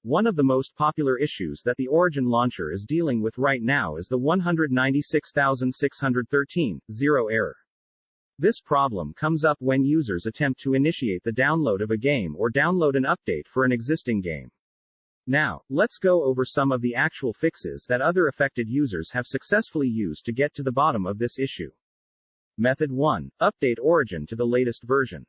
One of the most popular issues that the Origin launcher is dealing with right now is the 196,613.0 error. This problem comes up when users attempt to initiate the download of a game or download an update for an existing game. Now, let's go over some of the actual fixes that other affected users have successfully used to get to the bottom of this issue. Method 1. Update Origin to the latest version.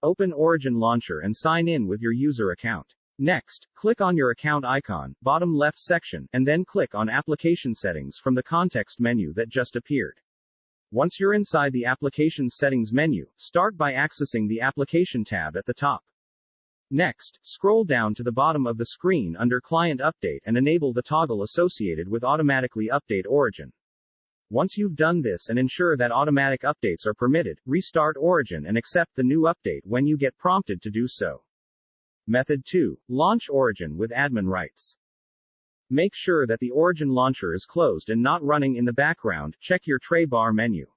Open Origin Launcher and sign in with your user account. Next, click on your account icon, bottom left section, and then click on Application Settings from the context menu that just appeared. Once you're inside the Application Settings menu, start by accessing the Application tab at the top. Next, scroll down to the bottom of the screen under Client Update and enable the toggle associated with Automatically Update Origin. Once you've done this and ensure that automatic updates are permitted, restart Origin and accept the new update when you get prompted to do so. Method 2. Launch Origin with admin rights. Make sure that the Origin launcher is closed and not running in the background. Check your tray bar menu.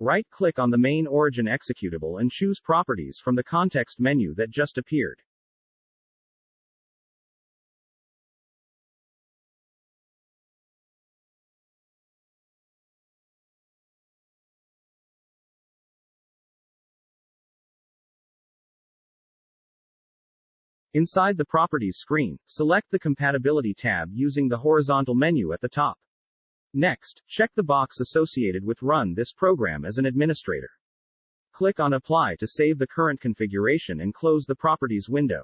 Right-click on the main Origin executable and choose Properties from the context menu that just appeared. Inside the Properties screen, select the Compatibility tab using the horizontal menu at the top. Next, check the box associated with Run this program as an administrator. Click on Apply to save the current configuration and close the Properties window.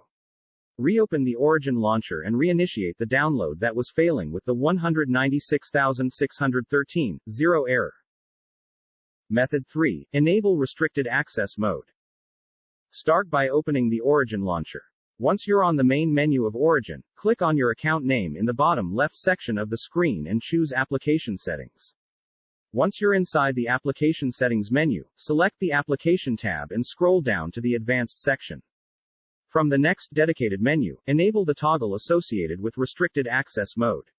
Reopen the Origin launcher and reinitiate the download that was failing with the 196,613.0 error. Method 3. Enable Restricted Access Mode. Start by opening the Origin launcher. Once you're on the main menu of Origin, click on your account name in the bottom left section of the screen and choose Application Settings. Once you're inside the Application Settings menu, select the Application tab and scroll down to the Advanced section. From the next dedicated menu, enable the toggle associated with Restricted Access Mode.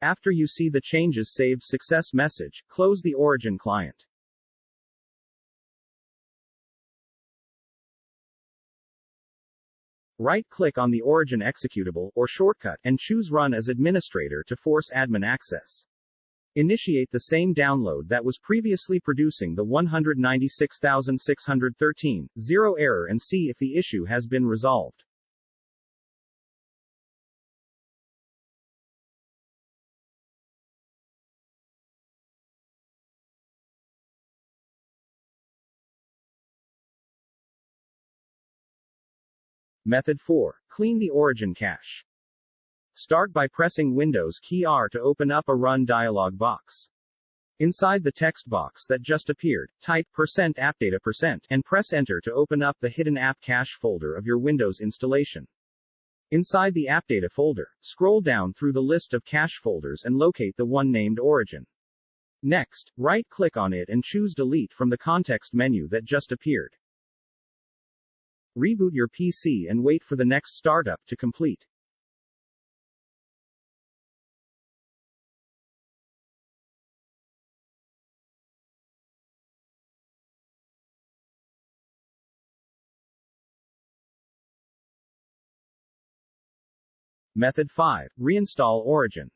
After you see the Changes Saved Success message, close the Origin client. Right-click on the Origin executable or shortcut and choose Run as Administrator to force admin access. Initiate the same download that was previously producing the 196,613.0 error and see if the issue has been resolved. Method 4. Clean the Origin cache. Start by pressing Windows key R to open up a Run dialog box. Inside the text box that just appeared, type %appdata% and press Enter to open up the hidden app cache folder of your Windows installation. Inside the AppData folder, scroll down through the list of cache folders and locate the one named Origin. Next, right-click on it and choose Delete from the context menu that just appeared. Reboot your PC and wait for the next startup to complete. Method 5. Reinstall Origin.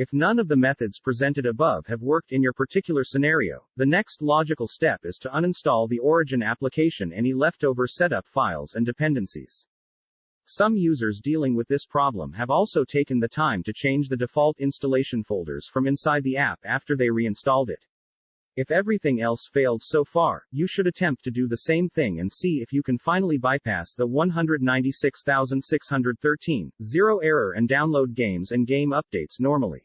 If none of the methods presented above have worked in your particular scenario, the next logical step is to uninstall the Origin application, any leftover setup files and dependencies. Some users dealing with this problem have also taken the time to change the default installation folders from inside the app after they reinstalled it. If everything else failed so far, you should attempt to do the same thing and see if you can finally bypass the 196,613.0 error and download games and game updates normally.